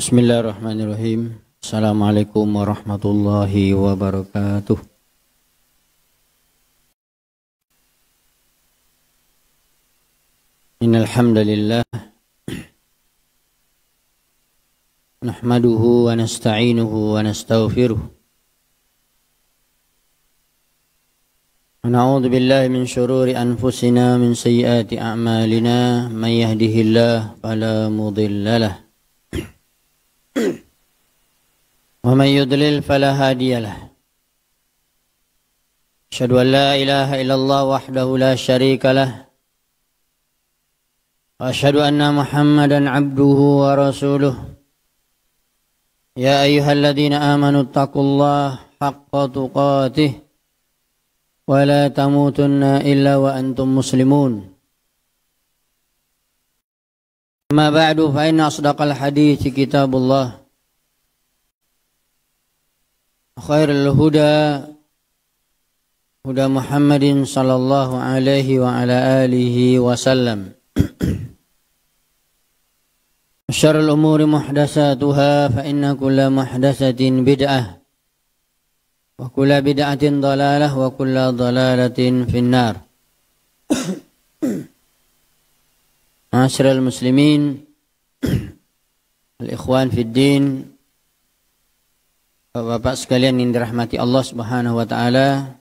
Bismillahirrahmanirrahim. Assalamualaikum warahmatullahi wabarakatuh. Innal hamdalillah nahmaduhu wa nasta'inuhu wa nastaghfiruh. Wa na'udzu billahi min shururi anfusina min sayyiati a'malina may yahdihillahu fala mudilla lahu wa may yudlil fala hadiya lahu. Asyhadu an la ilaha illallah wahdahu la syarika lahu wa asyhadu anna Muhammadan abduhu wa rasuluh. Ya ayyuhalladzina amanu taqullaha haqqa tuqatih wa la tamutunna illa wa antum muslimun. Amma ba'du fa inna asdaqal hadithi kitabullah khairul huda huda Muhammadin sallallahu alaihi wa ala alihi wasallam. Syarrul umuri muhdatsatuha fa inna kulla muhdatsatin bid'ah wa kulla bid'atin dhalalah wa kulla dhalalatin finnar. Ma'asyiral muslimin, al-ikhwan fid din, Bapak-bapak sekalian yang dirahmati Allah Subhanahu wa taala,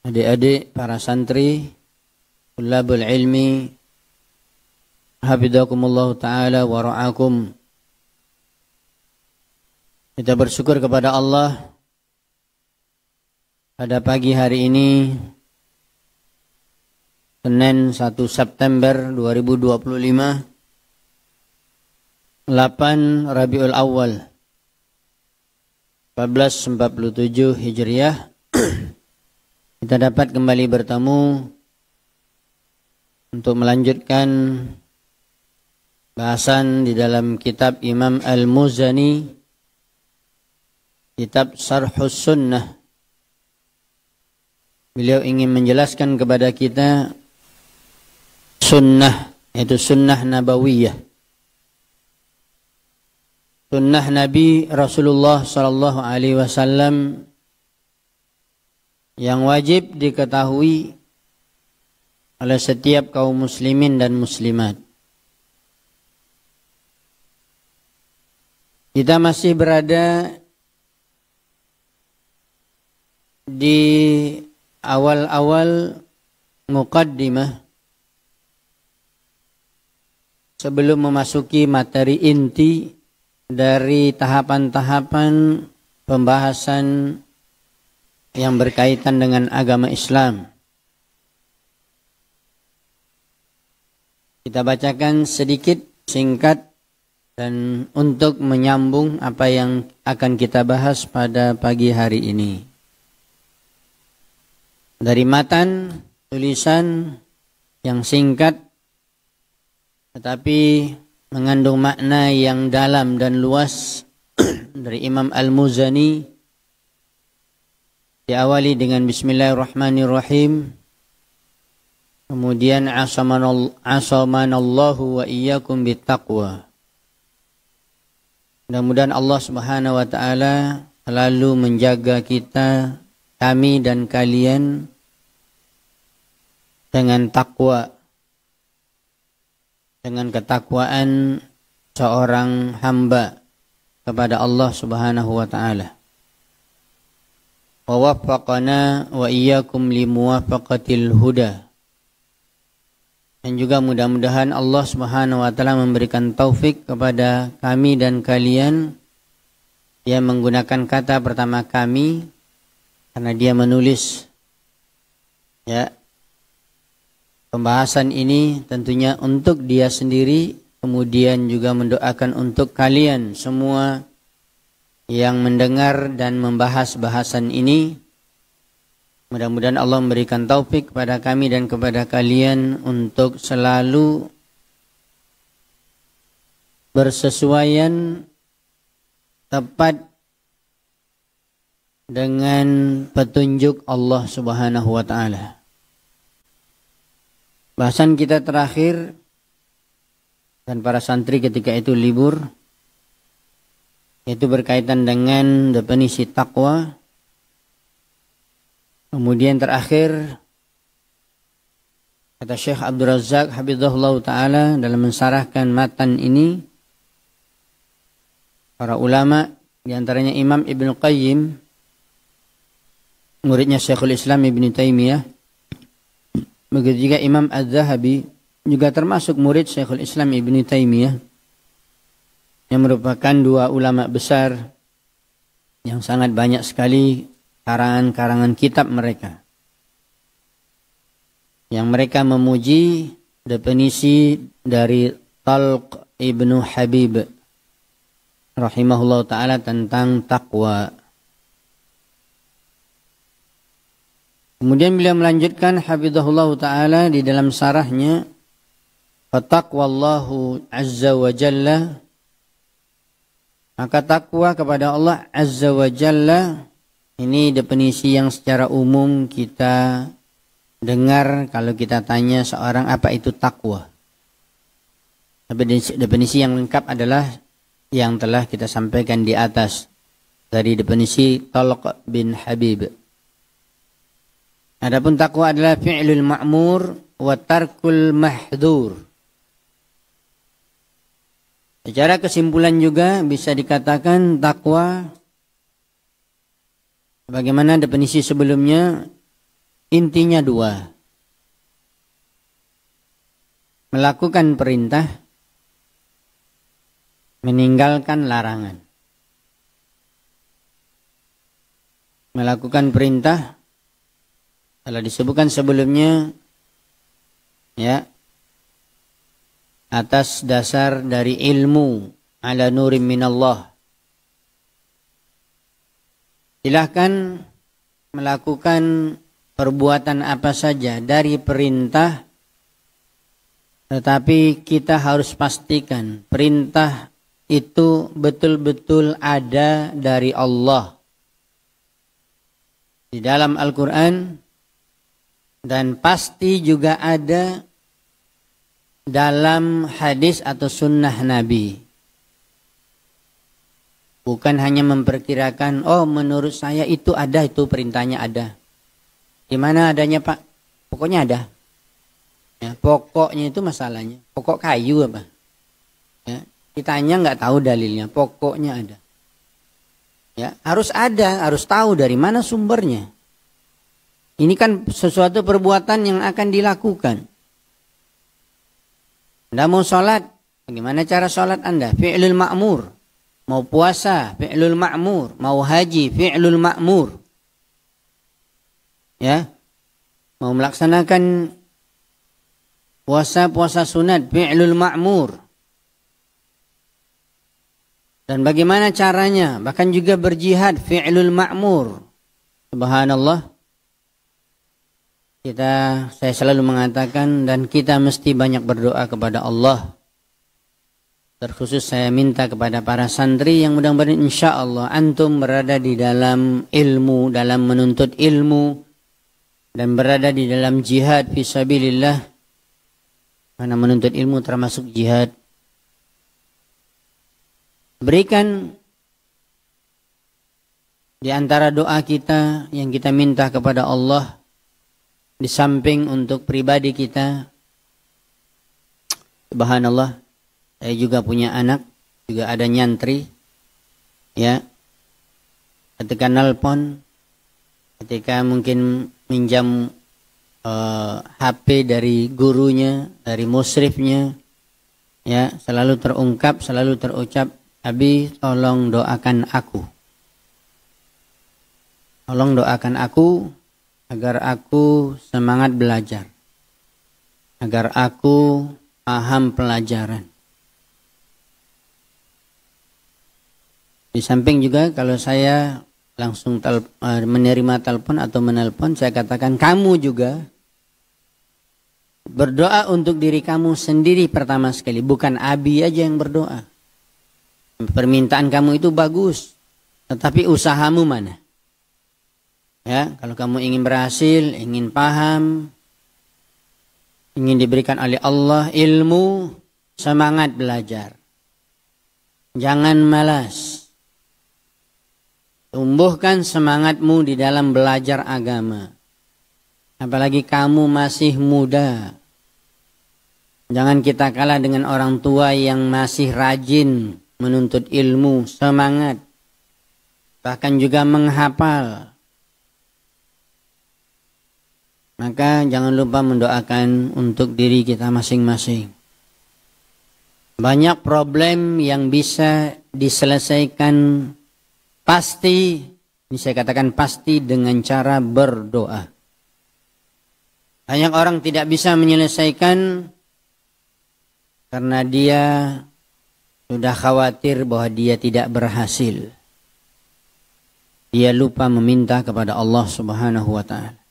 adik-adik para santri, tulabul ilmi, hafizakumullah taala wa ra'akum. Kita bersyukur kepada Allah pada pagi hari ini, Senin 1 September 2025, 8 Rabiul Awal 1447 Hijriah. Kita dapat kembali bertemu untuk melanjutkan bahasan di dalam kitab Imam Al-Muzani, kitab Syarhus Sunnah. Beliau ingin menjelaskan kepada kita sunnah, yaitu sunnah nabawiyah, sunnah Nabi Rasulullah sallallahu alaihi wasallam yang wajib diketahui oleh setiap kaum muslimin dan muslimat. Kita masih berada di awal-awal muqaddimah sebelum memasuki materi inti dari tahapan-tahapan pembahasan yang berkaitan dengan agama Islam. Kita bacakan sedikit singkat dan untuk menyambung apa yang akan kita bahas pada pagi hari ini. Dari matan tulisan yang singkat tetapi mengandung makna yang dalam dan luas dari Imam Al-Muzani, diawali dengan Bismillahirrahmanirrahim, kemudian asamanallahu wa iyyakum bittaqwa. Mudah-mudahan Allah Subhanahu wa taala selalu menjaga kita, kami dan kalian dengan takwa, dengan ketakwaan seorang hamba kepada Allah Subhanahu wa taala. Wa waffaqana wa iyyakum limuwafaqatil huda. Dan juga mudah-mudahan Allah Subhanahu wa taala memberikan taufik kepada kami dan kalian. Dia menggunakan kata pertama kami karena dia menulis pembahasan ini tentunya untuk dia sendiri, kemudian juga mendoakan untuk kalian semua yang mendengar dan membahas bahasan ini. Mudah-mudahan Allah memberikan taufik kepada kami dan kepada kalian untuk selalu bersesuaian tepat dengan petunjuk Allah Subhanahu wa taala. Bahasan kita terakhir dan para santri ketika itu libur, Yaitu berkaitan dengan definisi takwa. Kemudian terakhir kata Syekh Abdul Razak hafizahullah taala dalam mensarahkan matan ini, para ulama di antaranya Imam Ibnu Qayyim, muridnya Syekhul Islam Ibnu Taimiyah, begitu juga Imam Az-Zahabi juga termasuk murid Syekhul Islam Ibnu Taimiyah, yang merupakan dua ulama besar yang sangat banyak sekali karangan-karangan kitab mereka, yang mereka memuji definisi dari Talq Ibnu Habib rahimahullah ta'ala tentang takwa. Kemudian beliau melanjutkan hafizahullah ta'ala di dalam sarahnya, fataqwallahu azza wa jalla, maka takwa kepada Allah azza wa jalla, ini definisi yang secara umum kita dengar kalau kita tanya seorang apa itu takwa. Definisi yang lengkap adalah yang telah kita sampaikan di atas dari definisi Talq bin Habib. Adapun takwa adalah fi'lul ma'mur wa tarkul mahdzur. Secara kesimpulan juga bisa dikatakan takwa, bagaimana definisi sebelumnya, intinya dua. Melakukan perintah, meninggalkan larangan. Melakukan perintah, kalau disebutkan sebelumnya, ya, atas dasar dari ilmu ala nurim minallah. Silahkan melakukan perbuatan apa saja dari perintah, tetapi kita harus pastikan perintah itu betul-betul ada dari Allah di dalam Al-Quran, dan pasti juga ada dalam hadis atau sunnah Nabi. Bukan hanya memperkirakan, oh menurut saya itu ada, itu perintahnya ada. Di mana adanya Pak? Pokoknya ada. Ya, pokoknya itu masalahnya. Pokok kayu apa? Ya, kitanya nggak tahu dalilnya, pokoknya ada. Ya, harus ada, harus tahu dari mana sumbernya. Ini kan sesuatu perbuatan yang akan dilakukan. Anda mau sholat, bagaimana cara sholat Anda? Fi'lul ma'mur. Mau puasa, fi'lul ma'mur. Mau haji, fi'lul ma'mur. Ya, mau melaksanakan puasa sunat, fi'lul ma'mur. Dan bagaimana caranya? Bahkan juga berjihad, fi'lul ma'mur. Subhanallah. Saya selalu mengatakan, dan kita mesti banyak berdoa kepada Allah. Terkhusus saya minta kepada para santri yang mudah-mudahan insya Allah antum berada di dalam ilmu, dalam menuntut ilmu, dan berada di dalam jihad fisabilillah. Karena menuntut ilmu termasuk jihad. Berikan di antara doa kita yang kita minta kepada Allah, di samping untuk pribadi kita, subhanallah, saya juga punya anak, juga ada nyantri, ya, ketika nelpon, ketika mungkin minjam HP dari gurunya, dari musyrifnya, ya, selalu terungkap, selalu terucap, Abi tolong doakan aku. Tolong doakan aku, agar aku semangat belajar, agar aku paham pelajaran. Di samping juga kalau saya langsung menerima telepon atau menelpon, saya katakan kamu juga berdoa untuk diri kamu sendiri pertama sekali, bukan Abi aja yang berdoa. Permintaan kamu itu bagus, tetapi usahamu mana? Ya, kalau kamu ingin berhasil, ingin paham, ingin diberikan oleh Allah ilmu, semangat belajar. Jangan malas. Tumbuhkan semangatmu di dalam belajar agama. Apalagi kamu masih muda. Jangan kita kalah dengan orang tua yang masih rajin menuntut ilmu, semangat. Bahkan juga menghafal. Maka jangan lupa mendoakan untuk diri kita masing-masing. Banyak problem yang bisa diselesaikan pasti, ini saya katakan pasti dengan cara berdoa. Banyak orang tidak bisa menyelesaikan karena dia sudah khawatir bahwa dia tidak berhasil. Dia lupa meminta kepada Allah Subhanahu wa ta'ala.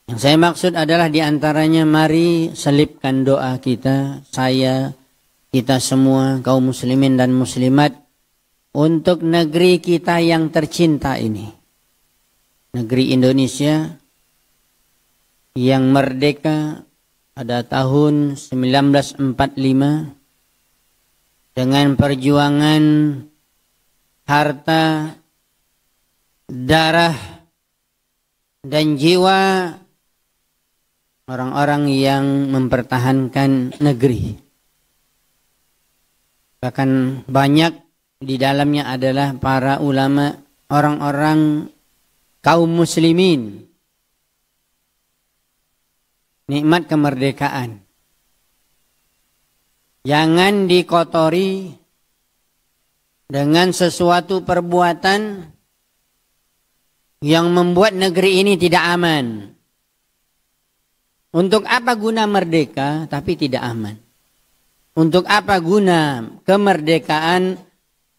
Yang saya maksud adalah diantaranya mari selipkan doa kita, kita semua kaum muslimin dan muslimat untuk negeri kita yang tercinta ini. Negeri Indonesia yang merdeka pada tahun 1945 dengan perjuangan harta, darah, dan jiwa orang-orang yang mempertahankan negeri. Bahkan banyak di dalamnya adalah para ulama, orang-orang kaum muslimin. Nikmat kemerdekaan jangan dikotori dengan sesuatu perbuatan yang membuat negeri ini tidak aman. Untuk apa guna merdeka tapi tidak aman? Untuk apa guna kemerdekaan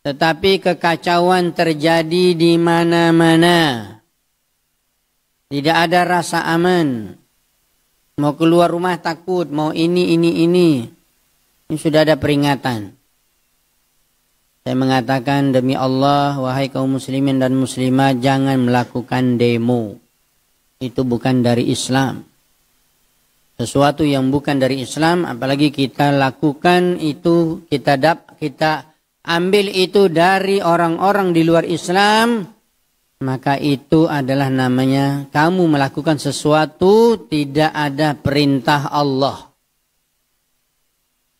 tetapi kekacauan terjadi di mana-mana? Tidak ada rasa aman. Mau keluar rumah takut, mau ini. Ini sudah ada peringatan. Saya mengatakan demi Allah, wahai kaum muslimin dan muslimah, jangan melakukan demo. Itu bukan dari Islam. Sesuatu yang bukan dari Islam, apalagi kita lakukan itu, kita ambil itu dari orang-orang di luar Islam, maka itu adalah namanya kamu melakukan sesuatu tidak ada perintah Allah.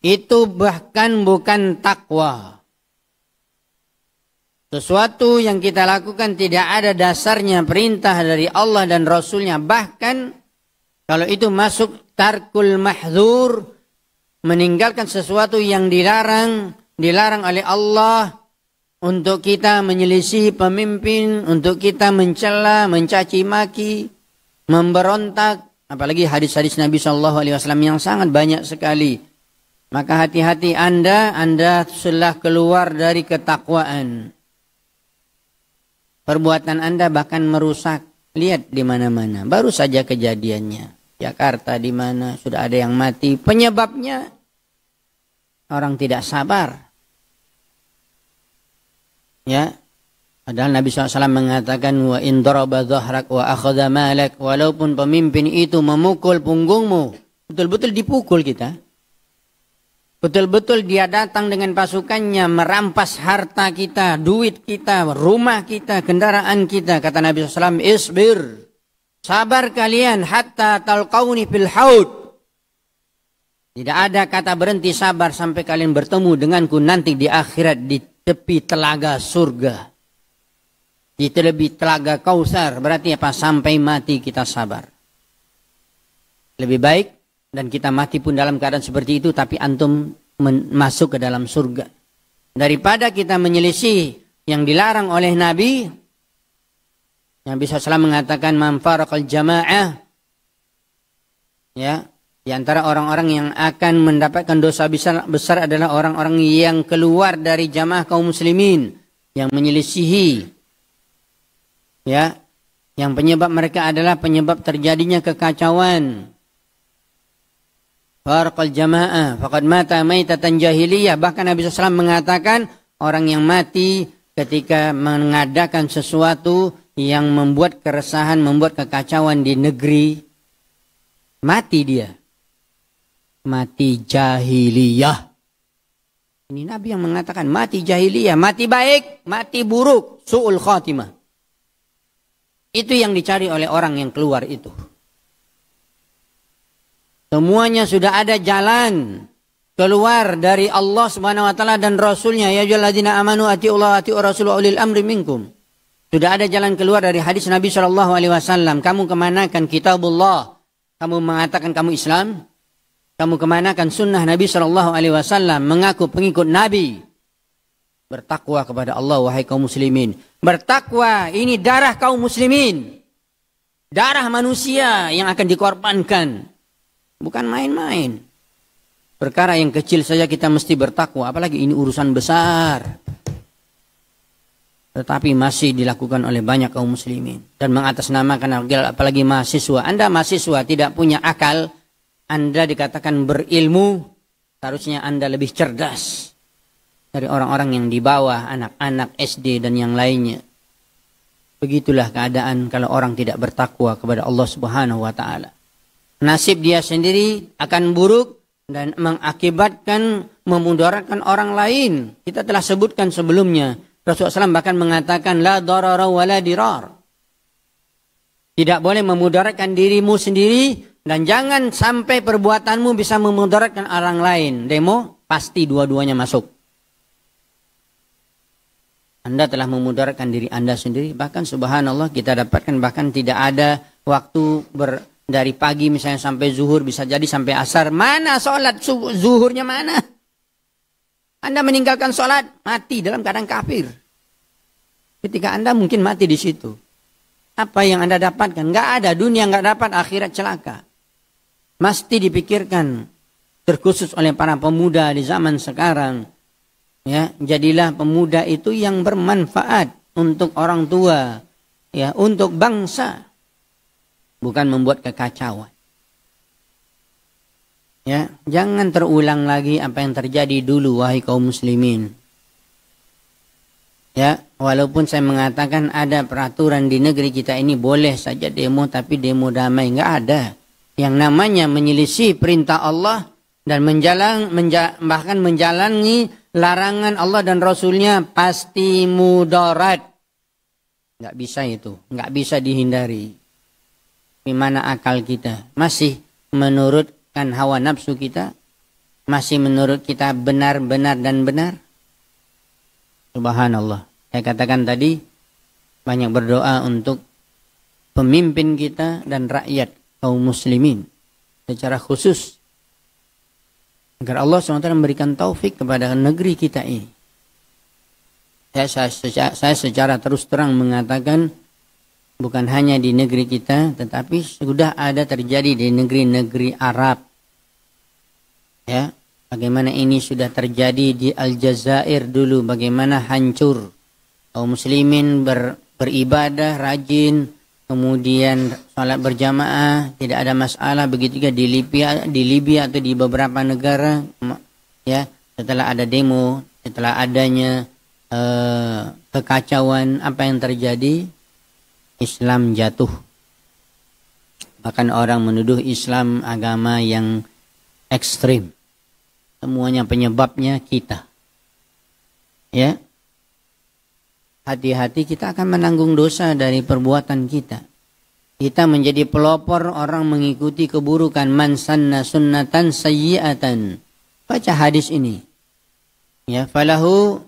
Itu bahkan bukan takwa. Sesuatu yang kita lakukan tidak ada dasarnya perintah dari Allah dan Rasulnya. Bahkan kalau itu masuk tarkul mahdzur, meninggalkan sesuatu yang dilarang oleh Allah, untuk kita menyelisihi pemimpin, untuk kita mencela, mencaci maki, memberontak, apalagi hadis-hadis Nabi SAW yang sangat banyak sekali. Maka hati-hati Anda telah keluar dari ketakwaan. Perbuatan Anda bahkan merusak. Lihat di mana-mana. Baru saja kejadiannya. Jakarta di mana sudah ada yang mati. Penyebabnya orang tidak sabar. Ya, padahal Nabi SAW mengatakan wa in daraba dhahrak wa akhadha malak, walaupun pemimpin itu memukul punggungmu, betul-betul dipukul kita. Betul-betul dia datang dengan pasukannya merampas harta kita, duit kita, rumah kita, kendaraan kita. Kata Nabi SAW, isbir, sabar kalian hatta talqauni fil haud. Tidak ada kata berhenti sabar sampai kalian bertemu denganku nanti di akhirat di tepi telaga surga. Di tepi telaga Kausar. Berarti apa? Sampai mati kita sabar. Lebih baik dan kita mati pun dalam keadaan seperti itu, tapi antum masuk ke dalam surga. Daripada kita menyelisih yang dilarang oleh Nabi. Nabi SAW mengatakan man faraqal jamaah. Ya. Di antara orang-orang yang akan mendapatkan dosa besar adalah orang-orang yang keluar dari jamaah kaum muslimin, yang menyelisihi, ya, yang penyebab mereka adalah penyebab terjadinya kekacauan. Farqal jamaah faqad mata maitatan jahiliyah. Bahkan Nabi SAW mengatakan orang yang mati ketika mengadakan sesuatu yang membuat keresahan, membuat kekacauan di negeri, mati dia. Mati jahiliyah. Ini Nabi yang mengatakan mati jahiliyah, mati baik, mati buruk, su'ul khatimah. Itu yang dicari oleh orang yang keluar itu. Semuanya sudah ada jalan keluar dari Allah Subhanahu wa taala dan Rasulnya. Ya ayyuhalladzina amanu atiullaha wa atiur rasul wa ulil amri minkum. Sudah ada jalan keluar dari hadis Nabi SAW. Kamu kemanakan kitabullah? Kamu mengatakan kamu Islam? Kamu kemanakan sunnah Nabi SAW? Mengaku pengikut Nabi. Bertakwa kepada Allah, wahai kaum muslimin. Bertakwa, ini darah kaum muslimin. Darah manusia yang akan dikorbankan. Bukan main-main. Perkara yang kecil saja kita mesti bertakwa. Apalagi ini urusan besar. Tetapi masih dilakukan oleh banyak kaum muslimin. Dan mengatasnamakan, apalagi mahasiswa. Anda mahasiswa tidak punya akal. Anda dikatakan berilmu, seharusnya Anda lebih cerdas dari orang-orang yang di bawah, anak-anak SD dan yang lainnya. Begitulah keadaan kalau orang tidak bertakwa kepada Allah Subhanahu wa taala. Nasib dia sendiri akan buruk dan mengakibatkan memudaratkan orang lain. Kita telah sebutkan sebelumnya, Rasulullah SAW bahkan mengatakan la darara wa la dirar. Tidak boleh memudaratkan dirimu sendiri. Dan jangan sampai perbuatanmu bisa memudaratkan orang lain. Demo, pasti dua-duanya masuk. Anda telah memudaratkan diri Anda sendiri. Bahkan subhanallah kita dapatkan bahkan tidak ada waktu dari pagi misalnya sampai zuhur. Bisa jadi sampai asar. Mana sholat zuhurnya mana? Anda meninggalkan sholat, mati dalam keadaan kafir. Ketika Anda mungkin mati di situ. Apa yang Anda dapatkan? Nggak ada, dunia nggak dapat, akhirat celaka. Mesti dipikirkan terkhusus oleh para pemuda di zaman sekarang. Ya, jadilah pemuda itu yang bermanfaat untuk orang tua, ya, untuk bangsa. Bukan membuat kekacauan. Ya, jangan terulang lagi apa yang terjadi dulu wahai kaum muslimin. Ya, walaupun saya mengatakan ada peraturan di negeri kita ini boleh saja demo, tapi demo damai nggak ada. Yang namanya menyelisih perintah Allah dan bahkan menjalani larangan Allah dan Rasulnya pasti mudarat. Nggak bisa itu, nggak bisa dihindari. Gimana akal kita? Masih menurutkan hawa nafsu kita? Masih menurut kita benar-benar dan benar? Subhanallah. Saya katakan tadi, banyak berdoa untuk pemimpin kita dan rakyat kaum muslimin secara khusus agar Allah SWT memberikan taufik kepada negeri kita ini. Saya secara terus terang mengatakan bukan hanya di negeri kita, tetapi sudah ada terjadi di negeri-negeri Arab. Ya, bagaimana ini sudah terjadi di Aljazair dulu, bagaimana hancur kaum muslimin beribadah rajin. Kemudian sholat berjamaah tidak ada masalah, begitu juga di Libya atau di beberapa negara, ya, setelah ada demo, setelah adanya kekacauan, apa yang terjadi? Islam jatuh. Bahkan orang menuduh Islam agama yang ekstrim. Semuanya penyebabnya kita. Ya. Hati-hati, kita akan menanggung dosa dari perbuatan kita. Kita menjadi pelopor orang mengikuti keburukan. Man sanna sunnatan sayyi'atan. Baca hadis ini. Ya, falahu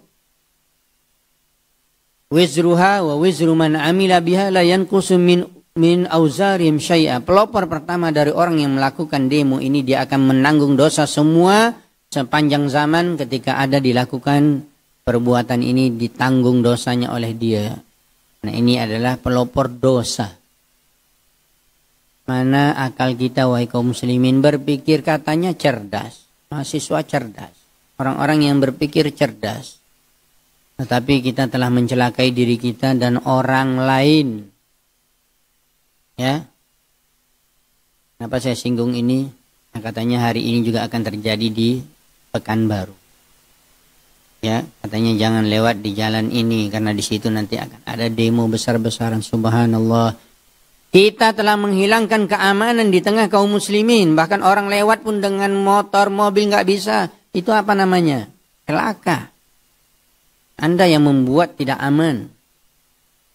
wizruha wa wizru man amila biha la yanqusu min auzarim syai'a. Pelopor pertama dari orang yang melakukan demo ini, dia akan menanggung dosa semua sepanjang zaman ketika ada dilakukan perbuatan ini, ditanggung dosanya oleh dia. Nah, ini adalah pelopor dosa. Mana akal kita wahai kaum muslimin? Berpikir katanya cerdas, mahasiswa cerdas, orang-orang yang berpikir cerdas. Tetapi kita telah mencelakai diri kita dan orang lain. Ya. Kenapa saya singgung ini? Nah, katanya hari ini juga akan terjadi di Pekanbaru. Ya, katanya jangan lewat di jalan ini karena di situ nanti akan ada demo besar-besaran. Subhanallah. Kita telah menghilangkan keamanan di tengah kaum muslimin. Bahkan orang lewat pun dengan motor, mobil nggak bisa. Itu apa namanya? celaka. Anda yang membuat tidak aman.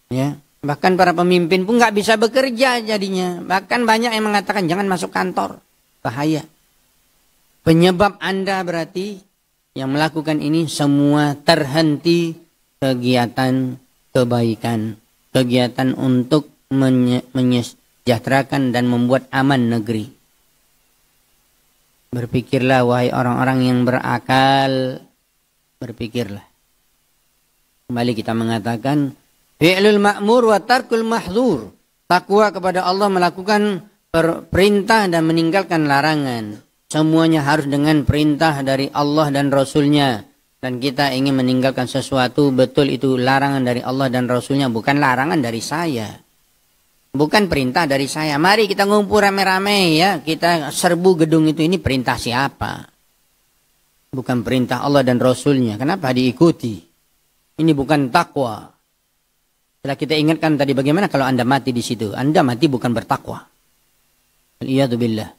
Ya, bahkan para pemimpin pun nggak bisa bekerja jadinya. Bahkan banyak yang mengatakan jangan masuk kantor, bahaya. Penyebab Anda berarti yang melakukan ini semua terhenti kegiatan kebaikan, kegiatan untuk menyejahterakan dan membuat aman negeri. Berpikirlah wahai orang-orang yang berakal, berpikirlah. Kembali kita mengatakan fi'lul ma'mur wa tarkul mahdzur. Takwa kepada Allah, melakukan perintah dan meninggalkan larangan. Semuanya harus dengan perintah dari Allah dan Rasulnya. Dan kita ingin meninggalkan sesuatu, betul itu larangan dari Allah dan Rasulnya, bukan larangan dari saya. Bukan perintah dari saya. Mari kita ngumpul rame-rame ya, kita serbu gedung itu. Ini perintah siapa? Bukan perintah Allah dan Rasulnya. Kenapa diikuti? Ini bukan takwa. Setelah kita ingatkan tadi, bagaimana kalau Anda mati di situ? Anda mati bukan bertakwa. Iyadzubillah.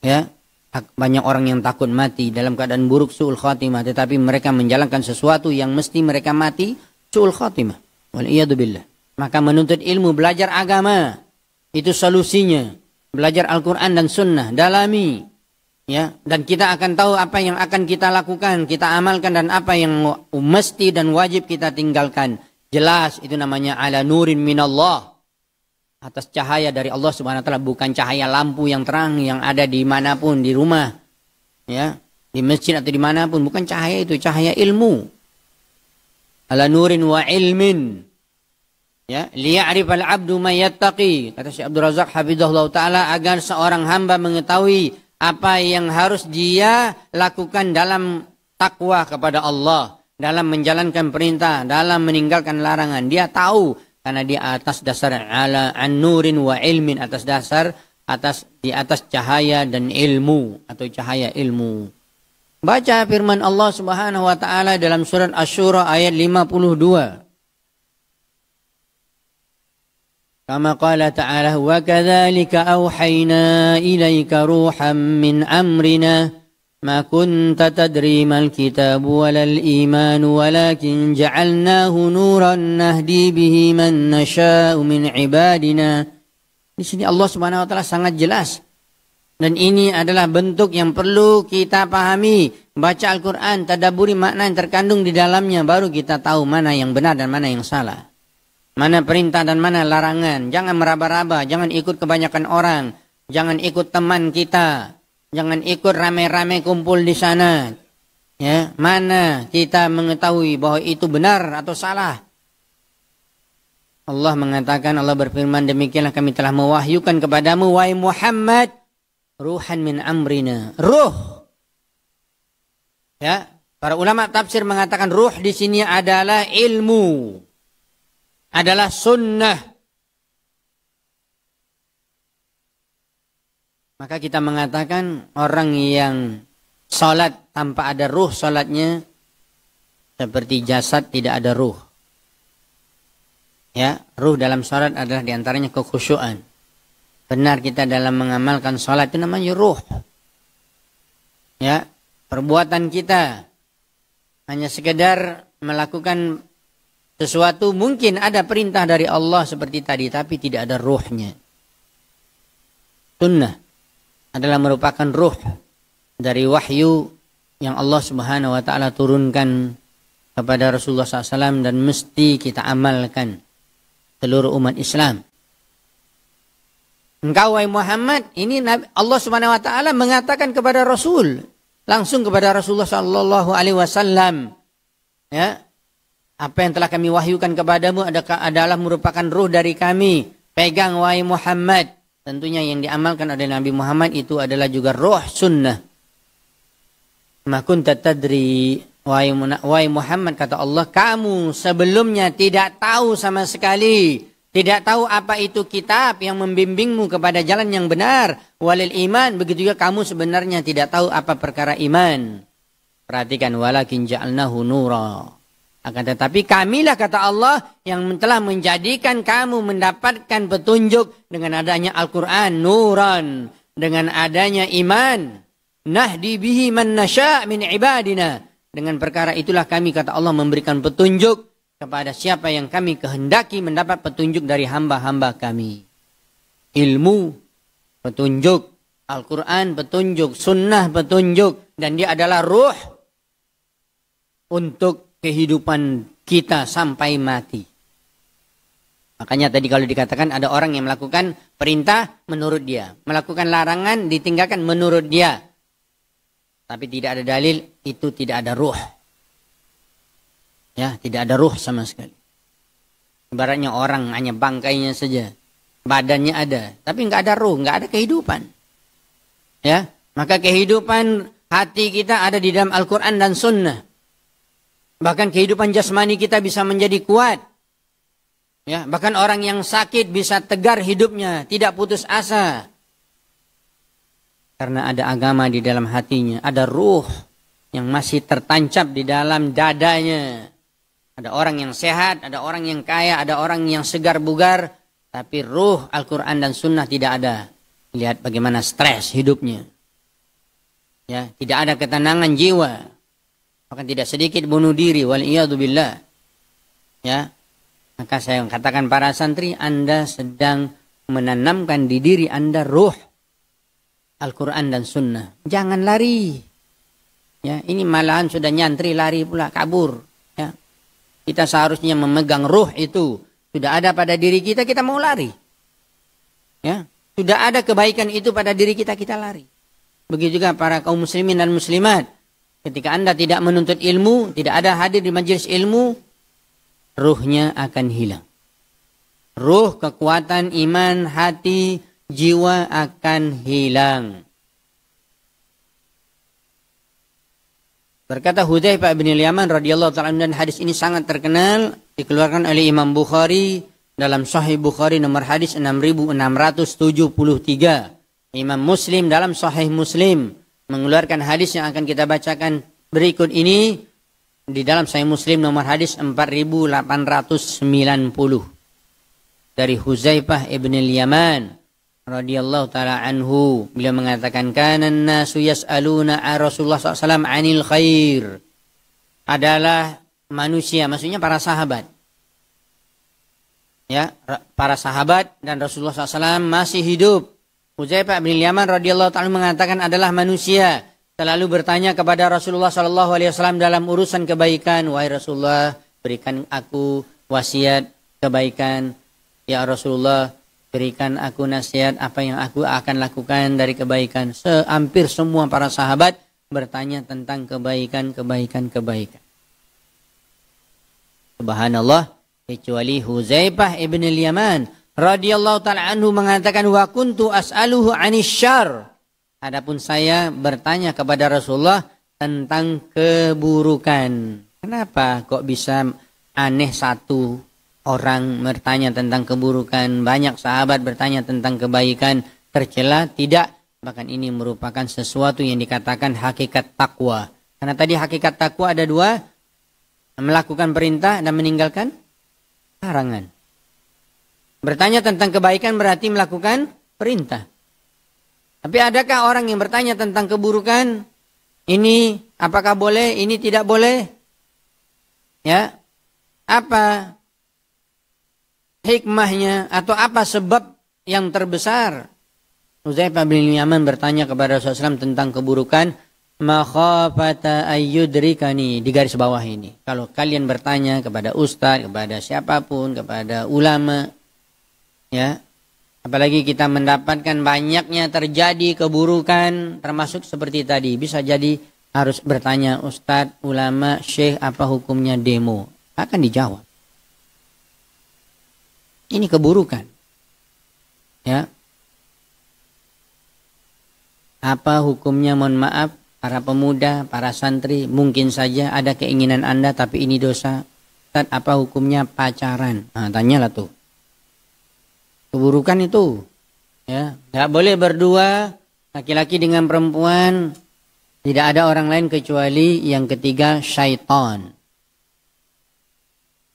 Ya, banyak orang yang takut mati dalam keadaan buruk, su'ul khatimah, tetapi mereka menjalankan sesuatu yang mesti mereka mati su'ul khatimah. Waliyadzubillah. Maka menuntut ilmu, belajar agama, itu solusinya. Belajar Al-Quran dan Sunnah, dalami. Ya, dan kita akan tahu apa yang akan kita lakukan, kita amalkan, dan apa yang mesti dan wajib kita tinggalkan. Jelas itu namanya ala nurin minallah. Atas cahaya dari Allah Subhanahu wa taala, bukan cahaya lampu yang terang yang ada di manapun, di rumah, ya, di masjid atau dimanapun, bukan cahaya itu, cahaya ilmu. Ala nurin wa ilmin. Ya, liya'rifal 'abdu may yattaqi. Kata Syekh Abdul Razak hafizahullah taala, agar seorang hamba mengetahui apa yang harus dia lakukan dalam takwa kepada Allah, dalam menjalankan perintah, dalam meninggalkan larangan. Dia tahu karena dia atas dasar ala an-nurin wa ilmin, atas dasar di atas cahaya dan ilmu atau cahaya ilmu. Baca firman Allah Subhanahu wa taala dalam surat Asy-Syura ayat 52. Kama qala ta'ala wa kadzalika auhayna ilaika ruham min amrina ma kunta tadri mal kitabu walal iman walakin ja'alnahu nuran nahdi bihi man nasha'u min ibadina. Di sini Allah Subhanahu wa taala sangat jelas. Dan ini adalah bentuk yang perlu kita pahami. Baca Al-Qur'an, tadabburi makna yang terkandung di dalamnya, baru kita tahu mana yang benar dan mana yang salah. Mana perintah dan mana larangan. Jangan meraba-raba, jangan ikut kebanyakan orang, jangan ikut teman kita, jangan ikut rame-rame kumpul di sana. Ya, mana kita mengetahui bahwa itu benar atau salah? Allah mengatakan, Allah berfirman, demikianlah kami telah mewahyukan kepadamu wahai Muhammad ruhan min amrina. Ruh. Ya, para ulama tafsir mengatakan ruh di sini adalah ilmu, adalah sunnah. Maka kita mengatakan orang yang sholat tanpa ada ruh sholatnya seperti jasad tidak ada ruh. Ya, ruh dalam sholat adalah diantaranya kekhusyuan. Benar kita dalam mengamalkan sholat itu namanya ruh. Ya, perbuatan kita hanya sekedar melakukan sesuatu, mungkin ada perintah dari Allah seperti tadi, tapi tidak ada ruhnya. Sunnah adalah merupakan ruh dari wahyu yang Allah Subhanahu wa taala turunkan kepada Rasulullah SAW dan mesti kita amalkan seluruh umat Islam. Engkau wahai Muhammad, ini Allah Subhanahu wa taala mengatakan kepada Rasul, langsung kepada Rasulullah sallallahu alaihi wasallam, ya, apa yang telah kami wahyukan kepadamu adalah merupakan ruh dari kami. Pegang wahai Muhammad. Tentunya yang diamalkan oleh Nabi Muhammad itu adalah juga ruh sunnah. Ma kunta tadri, wahai Muhammad, kata Allah, kamu sebelumnya tidak tahu sama sekali. Tidak tahu apa itu kitab yang membimbingmu kepada jalan yang benar. Walil iman, begitu juga kamu sebenarnya tidak tahu apa perkara iman. Perhatikan, walakin ja'alnahu nura. Akan tetapi kamilah, kata Allah, yang telah menjadikan kamu mendapatkan petunjuk dengan adanya Al-Quran, nuran, dengan adanya iman. Nahdi bihi man nasya' min ibadina. Dengan perkara itulah kami, kata Allah, memberikan petunjuk kepada siapa yang kami kehendaki mendapat petunjuk dari hamba-hamba kami. Ilmu, petunjuk. Al-Quran, petunjuk. Sunnah, petunjuk. Dan dia adalah ruh untuk kehidupan kita sampai mati. Makanya tadi kalau dikatakan ada orang yang melakukan perintah menurut dia. Melakukan larangan ditinggalkan menurut dia. Tapi tidak ada dalil, itu tidak ada ruh. Ya, tidak ada ruh sama sekali. Ibaratnya orang hanya bangkainya saja. Badannya ada, tapi nggak ada ruh, nggak ada kehidupan. Ya, maka kehidupan hati kita ada di dalam Al-Quran dan Sunnah. Bahkan kehidupan jasmani kita bisa menjadi kuat. Ya, bahkan orang yang sakit bisa tegar hidupnya, tidak putus asa. Karena ada agama di dalam hatinya, ada ruh yang masih tertancap di dalam dadanya. Ada orang yang sehat, ada orang yang kaya, ada orang yang segar bugar, tapi ruh Al-Quran dan Sunnah tidak ada. Lihat bagaimana stres hidupnya. Ya, tidak ada ketenangan jiwa. Bahkan tidak sedikit bunuh diri, wal'iyadzubillah. Ya. Maka saya katakan para santri, Anda sedang menanamkan di diri Anda ruh Al-Quran dan Sunnah. Jangan lari. Ya, ini malahan sudah nyantri lari pula, kabur. Ya. Kita seharusnya memegang ruh itu. Sudah ada pada diri kita, kita mau lari. Ya, sudah ada kebaikan itu pada diri kita, kita lari. Begitu juga para kaum muslimin dan muslimat. Ketika Anda tidak menuntut ilmu, tidak ada hadir di majelis ilmu, ruhnya akan hilang. Ruh, kekuatan, iman, hati, jiwa akan hilang. Berkata Hudzaifah bin Yaman radhiyallahu ta'ala, dan hadis ini sangat terkenal, dikeluarkan oleh Imam Bukhari dalam Sahih Bukhari nomor hadis 6673. Imam Muslim dalam Sahih Muslim mengeluarkan hadis yang akan kita bacakan berikut ini di dalam Sahih Muslim nomor hadis 4890 dari Hudzaifah ibn Yaman radhiyallahu taala anhu. Beliau mengatakan, kana an-nasu yas'aluna Rasulullah SAW anil khair. Adalah manusia, maksudnya para sahabat. Ya, para sahabat dan Rasulullah SAW masih hidup. Hudzaifah bin Yaman radhiyallahu ta'ala mengatakan adalah manusia selalu bertanya kepada Rasulullah SAW dalam urusan kebaikan. Wahai Rasulullah, berikan aku wasiat kebaikan. Ya Rasulullah, berikan aku nasihat apa yang aku akan lakukan dari kebaikan. Hampir semua para sahabat bertanya tentang kebaikan. Subhanallah, kecuali Hudzaifah ibn Yaman radhiyallahu ta'ala anhu mengatakan, wa kuntu as'aluhu 'anil syarr. Adapun saya bertanya kepada Rasulullah tentang keburukan. Kenapa kok bisa aneh satu orang bertanya tentang keburukan, banyak sahabat bertanya tentang kebaikan, tercela? Tidak. Bahkan ini merupakan sesuatu yang dikatakan hakikat takwa. Karena tadi hakikat takwa ada dua, melakukan perintah dan meninggalkan larangan. Bertanya tentang kebaikan berarti melakukan perintah. Tapi adakah orang yang bertanya tentang keburukan? Ini apakah boleh, ini tidak boleh? Ya. Apa hikmahnya atau apa sebab yang terbesar? Hudzaifah bin Yaman bertanya kepada Rasulullah SAW tentang keburukan. Makhafata ayyudrikani, di garis bawah ini. Kalau kalian bertanya kepada ustaz, kepada siapapun, kepada ulama, ya, apalagi kita mendapatkan banyaknya terjadi keburukan, termasuk seperti tadi, bisa jadi harus bertanya ustaz, ulama, syekh, apa hukumnya demo? Akan dijawab. Ini keburukan. Ya. Apa hukumnya, mohon maaf, para pemuda, para santri, mungkin saja ada keinginan Anda, tapi ini dosa. Ustaz, apa hukumnya pacaran? Nah, tanyalah tuh. Keburukan itu. Ya, nggak boleh berdua, laki-laki dengan perempuan. Tidak ada orang lain kecuali yang ketiga, syaitan.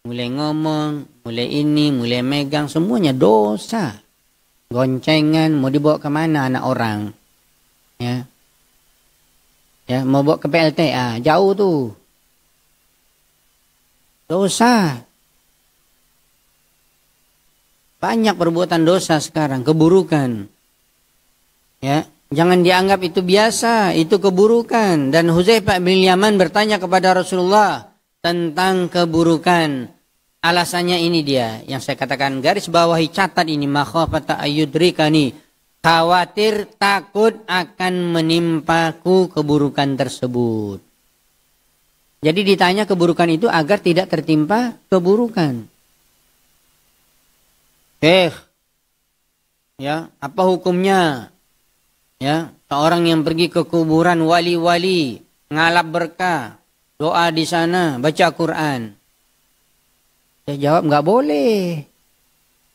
Mulai ngomong, mulai ini, mulai megang, semuanya dosa. Goncengan, mau dibawa kemana anak orang? Ya. Ya, mau bawa ke PLTA, jauh tuh. Dosa. Banyak perbuatan dosa sekarang, keburukan. Ya, jangan dianggap itu biasa, itu keburukan. Dan Hudzaifah bin Yaman bertanya kepada Rasulullah tentang keburukan. Alasannya ini dia yang saya katakan, garis bawahi, catat ini, makhafata ayyudrikani, khawatir takut akan menimpaku keburukan tersebut. Jadi ditanya keburukan itu agar tidak tertimpa keburukan. Ya, apa hukumnya? Ya, seorang yang pergi ke kuburan wali-wali, ngalap berkah, doa di sana, baca Quran. Saya jawab, nggak boleh.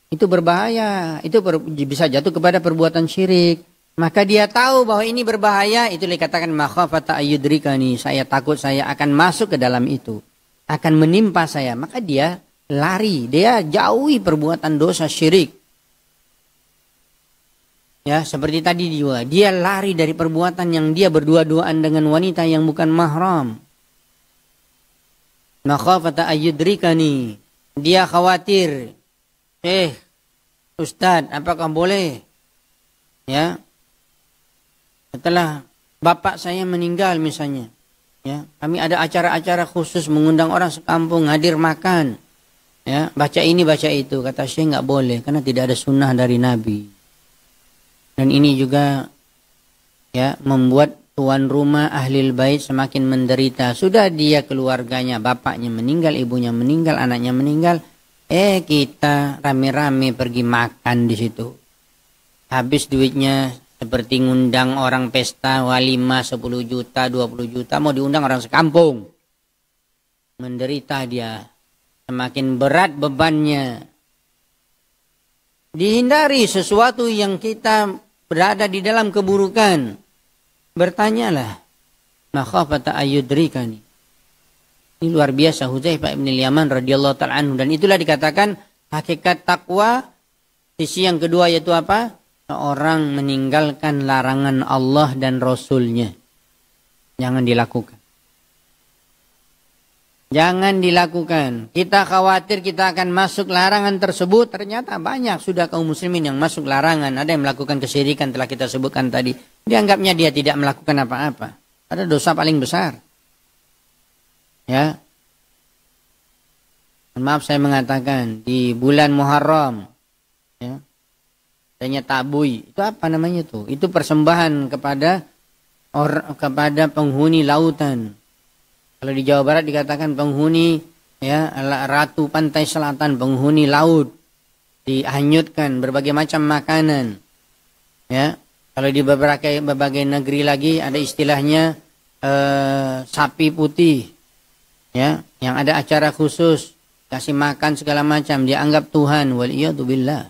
Itu berbahaya. Itu bisa jatuh kepada perbuatan syirik. Maka dia tahu bahwa ini berbahaya. Itu dikatakan makhafata ayyudrikani. Saya takut saya akan masuk ke dalam itu. Akan menimpa saya. Maka dia lari. Dia jauhi perbuatan dosa syirik. Ya, seperti tadi juga. Dia lari dari perbuatan yang dia berdua-duaan dengan wanita yang bukan mahram. Makhafata ayyudrikani. Dia khawatir, Ustadz, apakah boleh? Ya, setelah bapak saya meninggal misalnya, ya, kami ada acara-acara khusus mengundang orang sekampung hadir makan, ya, baca ini baca itu. Kata Syekh nggak boleh karena tidak ada sunnah dari Nabi. Dan ini juga, ya, membuat tuan rumah ahlil bait semakin menderita. Sudah dia keluarganya, bapaknya meninggal, ibunya meninggal, anaknya meninggal. Kita rame-rame pergi makan di situ. Habis duitnya seperti ngundang orang pesta walimah 10 juta, 20 juta. Mau diundang orang sekampung. Menderita dia. Semakin berat bebannya. Dihindari sesuatu yang kita berada di dalam keburukan. Bertanyalah, makhafata ayyudrikani. Ini luar biasa Hudzaifah bin Yaman radhiyallahu ta'ala anhu. Dan itulah dikatakan hakikat takwa. Sisi yang kedua yaitu apa? Seorang meninggalkan larangan Allah dan Rasulnya. Jangan dilakukan. Jangan dilakukan. Kita khawatir kita akan masuk larangan tersebut. Ternyata banyak sudah kaum muslimin yang masuk larangan. Ada yang melakukan kesyirikan telah kita sebutkan tadi. Dianggapnya dia tidak melakukan apa-apa. Ada dosa paling besar. Ya. Maaf saya mengatakan. Di bulan Muharram. Ya. Adanya tabui. Itu apa namanya tuh? Itu persembahan kepada penghuni lautan. Kalau di Jawa Barat dikatakan penghuni, ya, ratu pantai selatan, penghuni laut. Dihanyutkan berbagai macam makanan. Ya. Kalau di berbagai negeri lagi ada istilahnya sapi putih, ya, yang ada acara khusus, kasih makan segala macam, dianggap Tuhan, waliyadzubillah.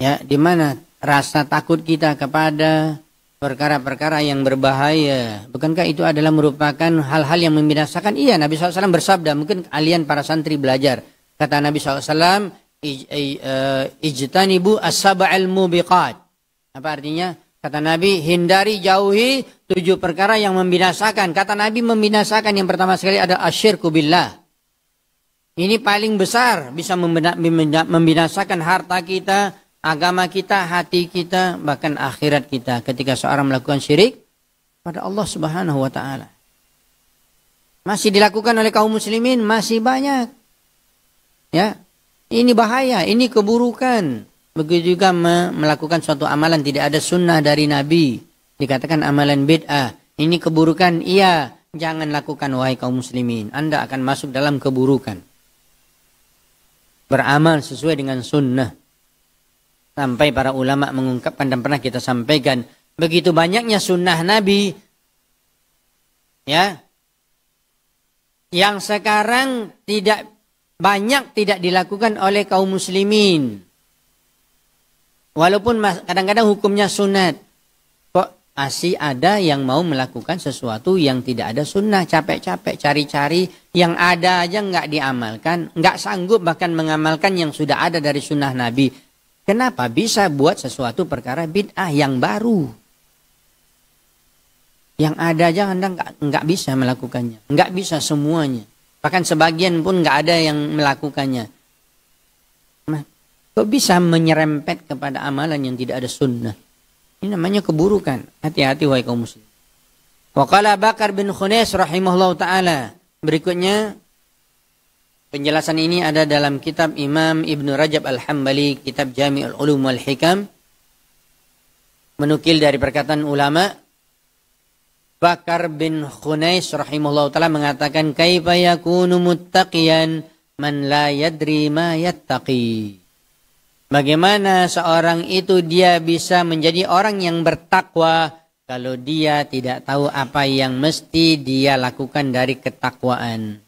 Ya, di mana rasa takut kita kepada perkara-perkara yang berbahaya? Bukankah itu adalah merupakan hal-hal yang membinasakan? Iya, Nabi SAW bersabda, mungkin kalian para santri belajar. Kata Nabi SAW, ijtanibu as-sab'al mubiqat. Apa artinya? Kata Nabi, hindari, jauhi 7 perkara yang membinasakan. Kata Nabi membinasakan yang pertama sekali ada asyirku billah. Ini paling besar, bisa membinasakan harta kita, agama kita, hati kita, bahkan akhirat kita. Ketika seorang melakukan syirik pada Allah Subhanahu wa ta'ala. Masih dilakukan oleh kaum muslimin, masih banyak. Ya. Ini bahaya, ini keburukan. Begitu juga melakukan suatu amalan tidak ada sunnah dari Nabi. Dikatakan amalan bid'ah. Ini keburukan, iya. Jangan lakukan wahai kaum muslimin. Anda akan masuk dalam keburukan. Beramal sesuai dengan sunnah. Sampai para ulama mengungkapkan dan pernah kita sampaikan. Begitu banyaknya sunnah Nabi. Ya. Yang sekarang tidak dilakukan oleh kaum muslimin. Walaupun kadang-kadang hukumnya sunat. Kok masih ada yang mau melakukan sesuatu yang tidak ada sunnah. Capek-capek cari-cari. Yang ada aja nggak diamalkan. Nggak sanggup bahkan mengamalkan yang sudah ada dari sunnah Nabi. Kenapa bisa buat sesuatu perkara bid'ah yang baru? Yang ada aja Anda nggak bisa melakukannya. Nggak bisa semuanya. Bahkan sebagian pun nggak ada yang melakukannya. Nah, kok bisa menyerempet kepada amalan yang tidak ada sunnah? Ini namanya keburukan. Hati-hati wahai kaum muslim. Wa qala Bakar bin Khunais rahimahullah ta'ala. Berikutnya, penjelasan ini ada dalam kitab Imam Ibn Rajab Al-Hambali, kitab Jami'ul Ulum wal Hikam. Menukil dari perkataan ulama, Bakar bin Khunais rahimahullah ta'ala mengatakan, kaifa yakunu muttaqiyan man la yadri ma yattaqi. Bagaimana seorang itu dia bisa menjadi orang yang bertakwa kalau dia tidak tahu apa yang mesti dia lakukan dari ketakwaan.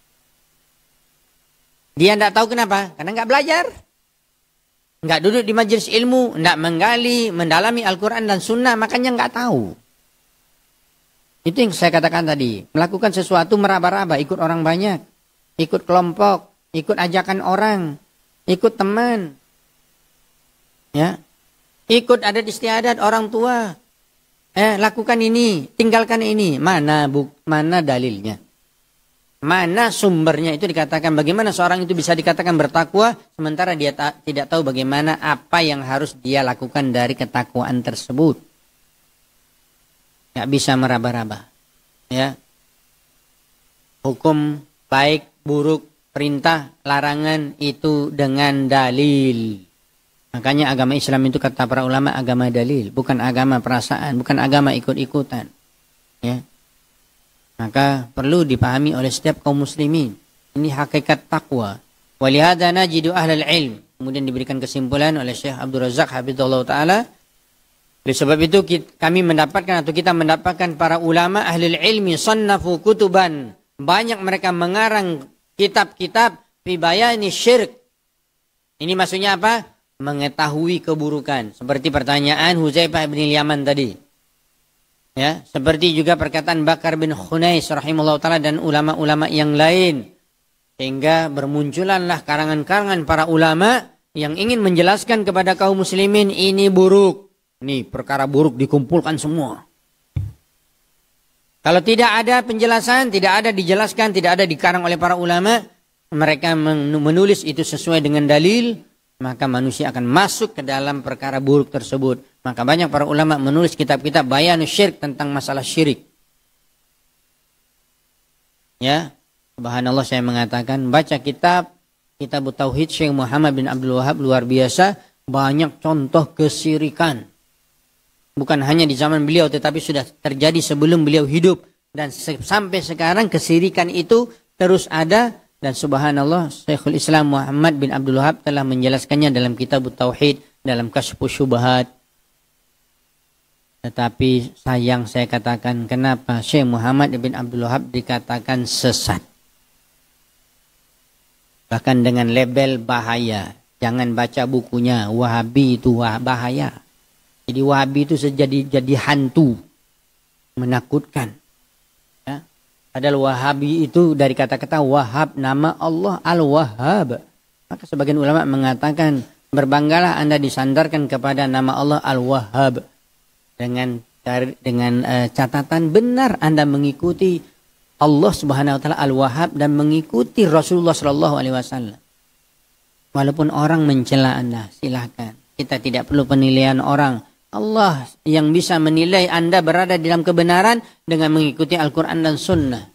Dia tidak tahu kenapa? Karena nggak belajar. Nggak duduk di majelis ilmu, nggak menggali, mendalami Al-Quran dan Sunnah, makanya nggak tahu. Itu yang saya katakan tadi. Melakukan sesuatu meraba-raba, ikut orang banyak, ikut kelompok, ikut ajakan orang, ikut teman. Ya, ikut adat istiadat orang tua. Lakukan ini, tinggalkan ini. Mana dalilnya? Mana sumbernya? Itu dikatakan bagaimana seorang itu bisa dikatakan bertakwa sementara dia tidak tahu bagaimana apa yang harus dia lakukan dari ketakwaan tersebut. Nggak bisa meraba-raba. Ya. Hukum baik, buruk, perintah, larangan itu dengan dalil. Makanya agama Islam itu kata para ulama agama dalil, bukan agama perasaan, bukan agama ikut-ikutan. Ya. Maka perlu dipahami oleh setiap kaum muslimin. Ini hakikat takwa. Walihada najidu ahlal ilm. Kemudian diberikan kesimpulan oleh Syekh Abdul Razak Hafizahullah Ta'ala. Oleh sebab itu kami mendapatkan atau kita mendapatkan para ulama ahlul ilmi sannafu kutuban. Banyak mereka mengarang kitab-kitab fi bayani syirk. Ini maksudnya apa? Mengetahui keburukan. Seperti pertanyaan Huzaifah bin Yaman tadi. Ya, seperti juga perkataan Bakar bin Khunais rahimahullah ta'ala dan ulama-ulama yang lain. Sehingga bermunculanlah karangan-karangan para ulama yang ingin menjelaskan kepada kaum muslimin ini buruk. Ini perkara buruk dikumpulkan semua. Kalau tidak ada penjelasan, tidak ada dijelaskan, tidak ada dikarang oleh para ulama, mereka menulis itu sesuai dengan dalil, maka manusia akan masuk ke dalam perkara buruk tersebut. Maka banyak para ulama menulis kitab-kitab bayan syirik tentang masalah syirik. Ya, subhanallah saya mengatakan baca kitab Tauhid Syekh Muhammad bin Abdul Wahab luar biasa, banyak contoh kesyirikan. Bukan hanya di zaman beliau tetapi sudah terjadi sebelum beliau hidup dan sampai sekarang kesyirikan itu terus ada. Dan subhanallah Syekhul Islam Muhammad bin Abdul Wahab telah menjelaskannya dalam kitab Tauhid, dalam Kasyfus Syubhat. Tetapi sayang saya katakan, kenapa Syekh Muhammad bin Abdul Wahab dikatakan sesat? Bahkan dengan label bahaya. Jangan baca bukunya, Wahabi itu bahaya. Jadi Wahabi itu jadi hantu, menakutkan. Ya. Padahal Wahabi itu dari kata-kata Wahab, nama Allah Al-Wahhab. Maka sebagian ulama mengatakan, berbanggalah Anda disandarkan kepada nama Allah Al-Wahhab. Dengan catatan benar Anda mengikuti Allah Subhanahu wa taala Al-Wahhab dan mengikuti Rasulullah sallallahu alaihi wasallam. Walaupun orang mencela Anda, silakan. Kita tidak perlu penilaian orang. Allah yang bisa menilai Anda berada di dalam kebenaran dengan mengikuti Al-Qur'an dan Sunnah.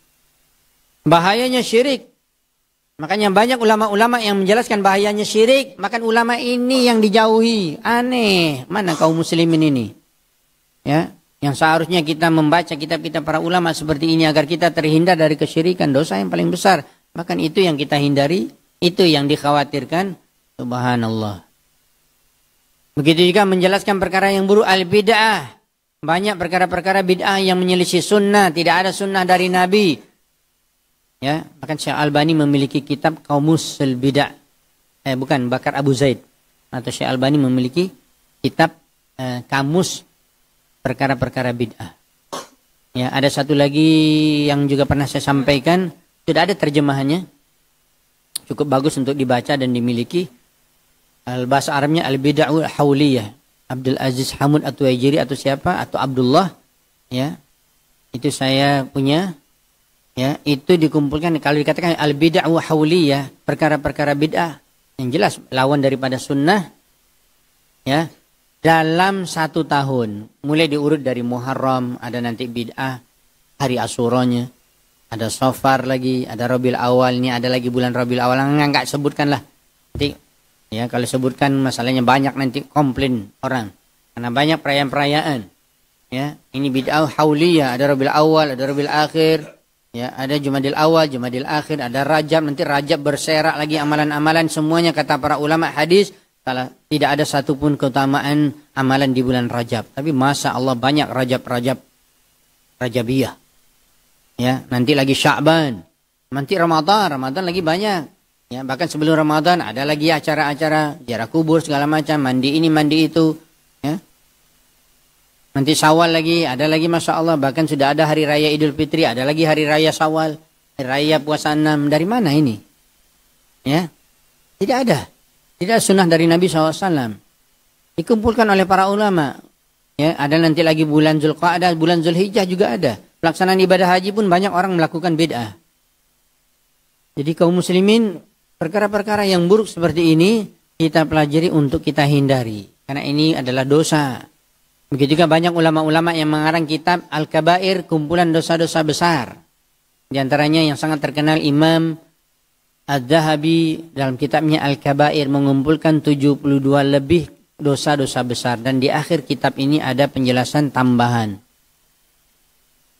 Bahayanya syirik. Makanya banyak ulama-ulama yang menjelaskan bahayanya syirik, maka ulama ini yang dijauhi. Aneh, mana kaum muslimin ini? Ya, yang seharusnya kita membaca kitab-kitab para ulama seperti ini agar kita terhindar dari kesyirikan, dosa yang paling besar. Bahkan itu yang kita hindari, itu yang dikhawatirkan. Subhanallah. Begitu juga menjelaskan perkara yang buruk al-bid'ah. Banyak perkara-perkara bid'ah yang menyelisih sunnah, tidak ada sunnah dari Nabi. Ya, bahkan Syekh Albani memiliki kitab Qaumus al-Bid'ah. Bukan, Bakar Abu Zaid. Atau Syekh Albani memiliki kitab kamus perkara-perkara bid'ah. Ya, ada satu lagi yang juga pernah saya sampaikan, sudah ada terjemahannya. Cukup bagus untuk dibaca dan dimiliki. Bahasa Arabnya Al-Bid'ahul Hauliyah. Abdul Aziz Hamud At-Tuwaijiri atau siapa atau Abdullah, ya. Itu saya punya Ya, itu dikumpulkan kalau dikatakan al bid'ah wa hauliyah, perkara-perkara bid'ah yang jelas lawan daripada sunnah, ya, dalam 1 tahun. Mulai diurut dari Muharram, ada nanti bid'ah hari Asyuranya, ada Safar lagi, ada Rabiul Awal, ini ada lagi bulan Rabiul Awal, enggak sebutkan lah. Nanti ya kalau sebutkan masalahnya banyak, nanti komplain orang. Karena banyak perayaan-perayaan. Ya, ini bid'ah hauliyah, ada Rabiul Awal, ada Rabiul Akhir. Ya, ada Jumadil Awal, Jumadil Akhir, ada Rajab, nanti Rajab berserak lagi amalan-amalan, semuanya kata para ulama hadis, tidak ada satupun keutamaan amalan di bulan Rajab. Tapi Masya Allah banyak Rajabiyah. Ya, nanti lagi Sya'ban, nanti Ramadan lagi banyak. Ya, bahkan sebelum Ramadan ada lagi acara-acara ziarah kubur segala macam, mandi ini mandi itu. Ya. Nanti Syawal lagi, ada lagi Masya Allah. Bahkan sudah ada hari raya Idul Fitri, ada lagi hari raya Syawal, hari raya puasa 6. Dari mana ini? Ya, tidak ada. Tidak sunnah dari Nabi SAW. Dikumpulkan oleh para ulama. Ya, ada nanti lagi bulan Zulqa'dah, bulan Zulhijjah juga ada. Pelaksanaan ibadah haji pun banyak orang melakukan bid'ah. Jadi kaum muslimin, perkara-perkara yang buruk seperti ini kita pelajari untuk kita hindari. Karena ini adalah dosa. Begitu juga banyak ulama-ulama yang mengarang kitab Al-Kabair, kumpulan dosa-dosa besar. Di antaranya yang sangat terkenal Imam Adz-Dzahabi dalam kitabnya Al-Kabair mengumpulkan 72 lebih dosa-dosa besar. Dan di akhir kitab ini ada penjelasan tambahan.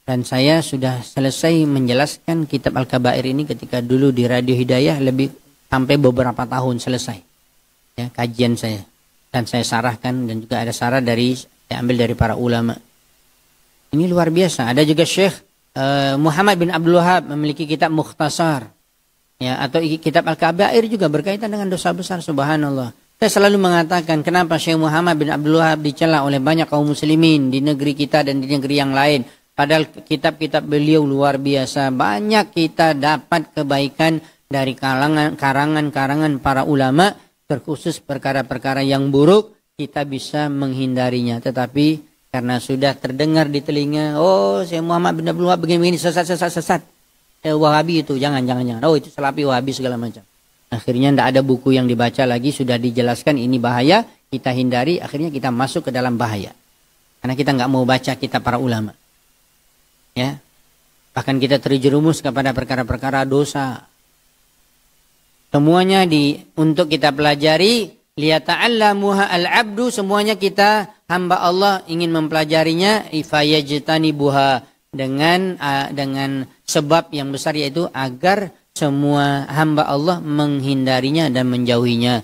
Dan saya sudah selesai menjelaskan kitab Al-Kabair ini ketika dulu di Radio Hidayah, lebih sampai beberapa tahun selesai. Ya, kajian saya. Dan saya sarahkan, dan juga ada sarah dari ambil dari para ulama. Ini luar biasa. Ada juga Syekh Muhammad bin Abdul Wahab memiliki kitab Mukhtasar. Ya, atau kitab Al-Kabair juga berkaitan dengan dosa besar, subhanallah. Saya selalu mengatakan kenapa Syekh Muhammad bin Abdul Wahab dicela oleh banyak kaum muslimin di negeri kita dan di negeri yang lain. Padahal kitab-kitab beliau luar biasa. Banyak kita dapat kebaikan dari karangan-karangan para ulama, terkhusus perkara-perkara yang buruk kita bisa menghindarinya. Tetapi karena sudah terdengar di telinga, oh Syekh Muhammad bin Abdul Wahab begini, sesat. Wahabi itu, jangan. Oh itu Salafi Wahabi segala macam. Akhirnya tidak ada buku yang dibaca lagi, sudah dijelaskan ini bahaya, kita hindari, akhirnya kita masuk ke dalam bahaya. Karena kita nggak mau baca kitab para ulama. Ya, bahkan kita terjerumus kepada perkara-perkara dosa. Semuanya untuk kita pelajari. Liyata'allamuha al-abdu, semuanya kita hamba Allah ingin mempelajarinya, ifayajtanibuha, dengan sebab yang besar, yaitu agar semua hamba Allah menghindarinya dan menjauhinya,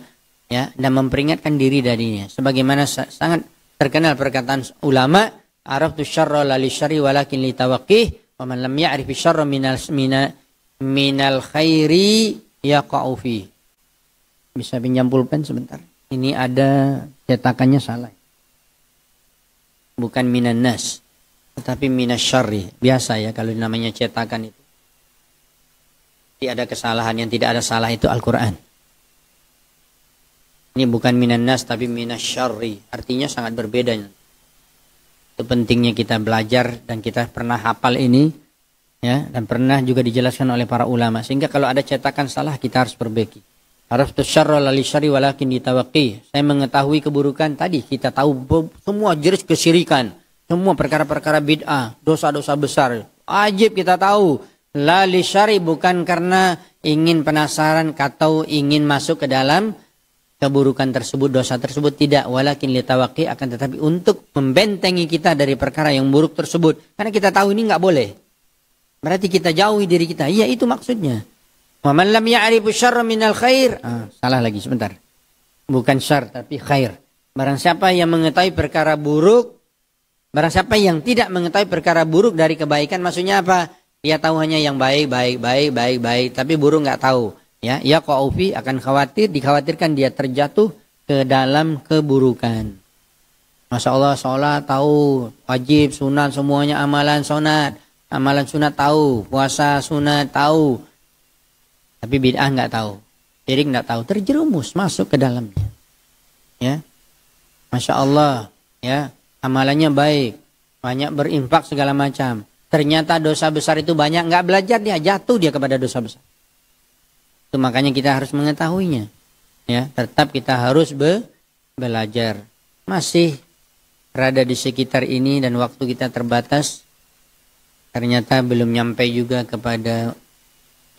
ya, dan memperingatkan diri darinya. Sebagaimana sangat terkenal perkataan ulama, araftu syarra la li syarri walakin li tawaqqih, wa man lam ya'rif syarra minal khairi yaqa'u fi. Bisa pinjam pulpen sebentar. Ini ada cetakannya salah. Bukan minan nas, tetapi minas syarri. Biasa ya kalau namanya cetakan itu. Tidak ada kesalahan, yang tidak ada salah itu Al-Quran. Ini bukan minan nas tapi minas syarri. Artinya sangat berbeda. Itu pentingnya kita belajar dan kita pernah hafal ini, ya, dan pernah juga dijelaskan oleh para ulama. Sehingga kalau ada cetakan salah kita harus perbaiki. Araftu syarra la li syarri walakin ditawaqqi. Saya mengetahui keburukan tadi, kita tahu semua jenis kesyirikan, semua perkara-perkara bid'ah, dosa-dosa besar. Wajib kita tahu. La li syarri bukan karena ingin penasaran atau ingin masuk ke dalam keburukan tersebut, dosa tersebut, tidak. Walakin ditawaqqi, akan tetapi untuk membentengi kita dari perkara yang buruk tersebut. Karena kita tahu ini nggak boleh. Berarti kita jauhi diri kita. Iya, itu maksudnya. Wa man lam ya'rifu syarra minal khair. Salah lagi sebentar. Bukan syarr tapi khair. Barang siapa yang mengetahui perkara buruk, barang siapa yang tidak mengetahui perkara buruk dari kebaikan, maksudnya apa? Dia tahu hanya yang baik, tapi buruk nggak tahu. Ya, qaufi, akan dikhawatirkan dia terjatuh ke dalam keburukan. Masya Allah, sholat tahu, wajib, sunat, semuanya amalan sunat tahu, puasa sunat tahu. Tapi bid'ah nggak tahu, syirik nggak tahu, terjerumus masuk ke dalamnya. Ya, Masya Allah, ya, amalannya baik, banyak berinfak segala macam. ternyata dosa besar itu banyak, nggak belajar dia jatuh dia kepada dosa besar. Itu makanya kita harus mengetahuinya. Ya, tetap kita harus belajar. Masih berada di sekitar ini dan waktu kita terbatas. Ternyata belum nyampe juga kepada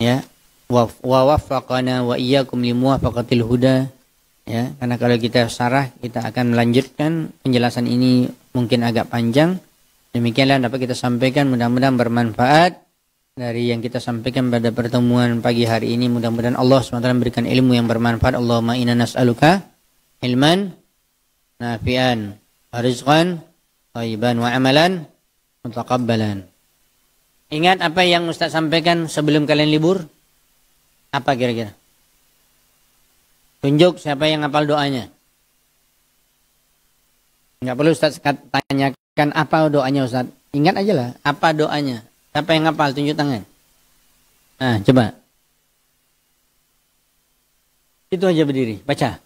ya wa waffaqana wa iyyakum limuwafaqatil huda. Ya, karena kalau kita sarah kita akan melanjutkan penjelasan ini mungkin agak panjang. Demikianlah dapat kita sampaikan, mudah-mudahan bermanfaat dari yang kita sampaikan pada pertemuan pagi hari ini. Mudah-mudahan Allah SWT memberikan ilmu yang bermanfaat. Allahumma inna nas'aluka ilman nafi'an, rizqan thayyiban wa amalan mutaqabbalan. Ingat apa yang Ustaz sampaikan sebelum kalian libur? Apa kira-kira? Tunjuk siapa yang hafal doanya. Enggak perlu Ustaz tanyakan apa doanya Ustaz. Ingat aja lah, apa doanya. Siapa yang hafal, tunjuk tangan. Nah, coba. Itu aja berdiri, baca.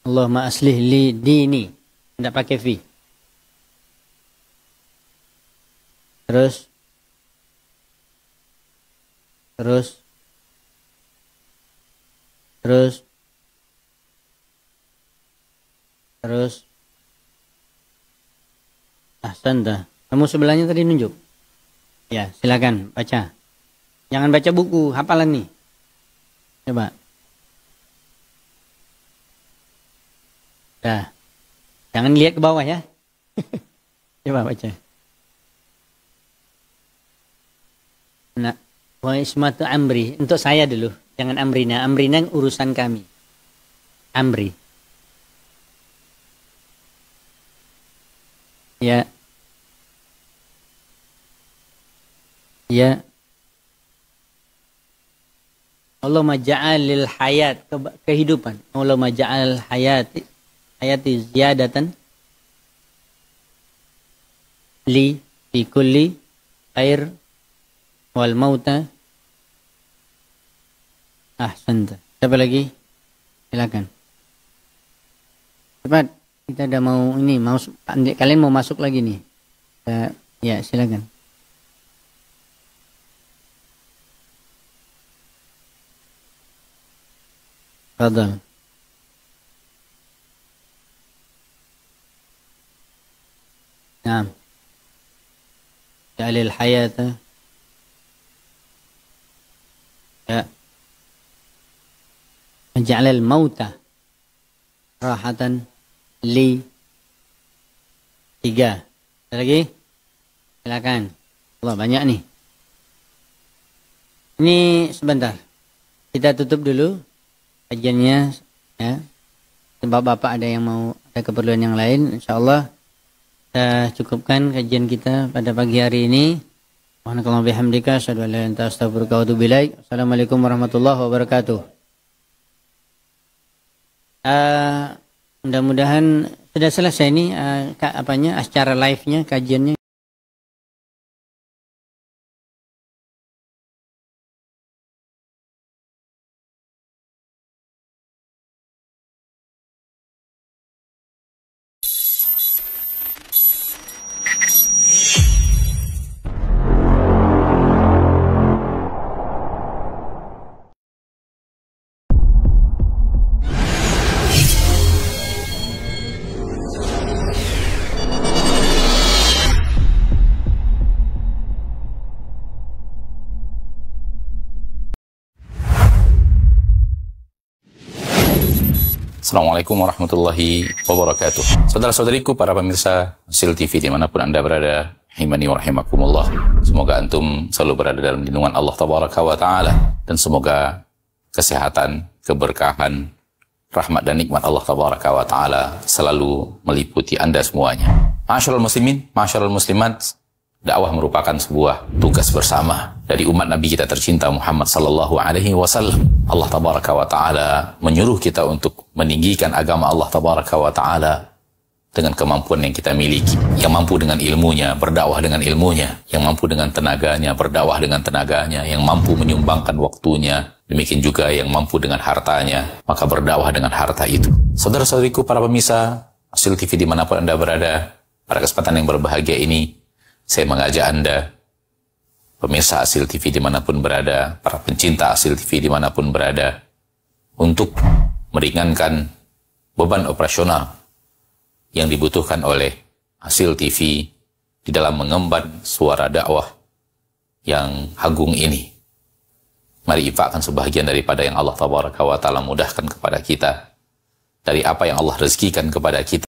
Allahumma aslih li dini. Tidak pakai fi. Terus. Ahsanta. Kamu sebelahnya tadi nunjuk. Ya, silakan baca. Jangan baca buku, hafalan nih. Coba. Dah. Jangan lihat ke bawah ya. Coba baca. Nah, wa ismatu amri. Untuk saya dulu. Jangan amrina. Amrina urusan kami. Amri. Ya. Ya. Allahumma ja'alil hayat. Kehidupan. Allahumma ja'al hayati ziyadatan. Li. Fi kulli. Khair. Wal mauta. Ahsanta. Siapa lagi? Silakan. Cepat. Kita udah mau ini, kalian mau masuk lagi nih. Ya, silakan. Fadhal. Naam. Ja'alil hayata. Ya. Ja'alil mauta rahatan li. 3. Ada lagi? Silakan. Allah banyak nih. Ini sebentar. Kita tutup dulu kajiannya ya. Sebab Bapak ada yang mau ada keperluan yang lain, insyaallah kita cukupkan kajian kita pada pagi hari ini. Subhanakallahumma bihamdika asyhadu an la ilaha illa anta astaghfiruka wa atubu ilaik. Assalamualaikum warahmatullahi wabarakatuh. Mudah-mudahan sudah selesai nih acara live-nya, kajiannya. Assalamualaikum warahmatullahi wabarakatuh. Saudara-saudariku, para pemirsa Sil TV dimanapun Anda berada, rahimani wa rahimakumullah. Semoga antum selalu berada dalam lindungan Allah Tabaraka wa Ta'ala. Dan semoga kesehatan, keberkahan, rahmat dan nikmat Allah Tabaraka wa Ta'ala selalu meliputi Anda semuanya. Ma'asyiral muslimin, ma'asyiral muslimat, dakwah merupakan sebuah tugas bersama dari umat Nabi kita tercinta Muhammad sallallahu alaihi wasallam. Allah tabaraka wa taala menyuruh kita untuk meninggikan agama Allah tabaraka wa taala dengan kemampuan yang kita miliki. Yang mampu dengan ilmunya, berdakwah dengan ilmunya. Yang mampu dengan tenaganya, berdakwah dengan tenaganya. Yang mampu menyumbangkan waktunya. Demikian juga yang mampu dengan hartanya, maka berdakwah dengan harta itu. Saudara-saudariku para pemirsa Asil TV dimanapun Anda berada, pada kesempatan yang berbahagia ini, saya mengajak Anda, pemirsa Asil TV dimanapun berada, para pencinta Asil TV dimanapun berada, untuk meringankan beban operasional yang dibutuhkan oleh Asil TV di dalam mengemban suara dakwah yang agung ini. Mari infakkan sebahagian daripada yang Allah Tabaraka wa Ta'ala mudahkan kepada kita, dari apa yang Allah rezekikan kepada kita.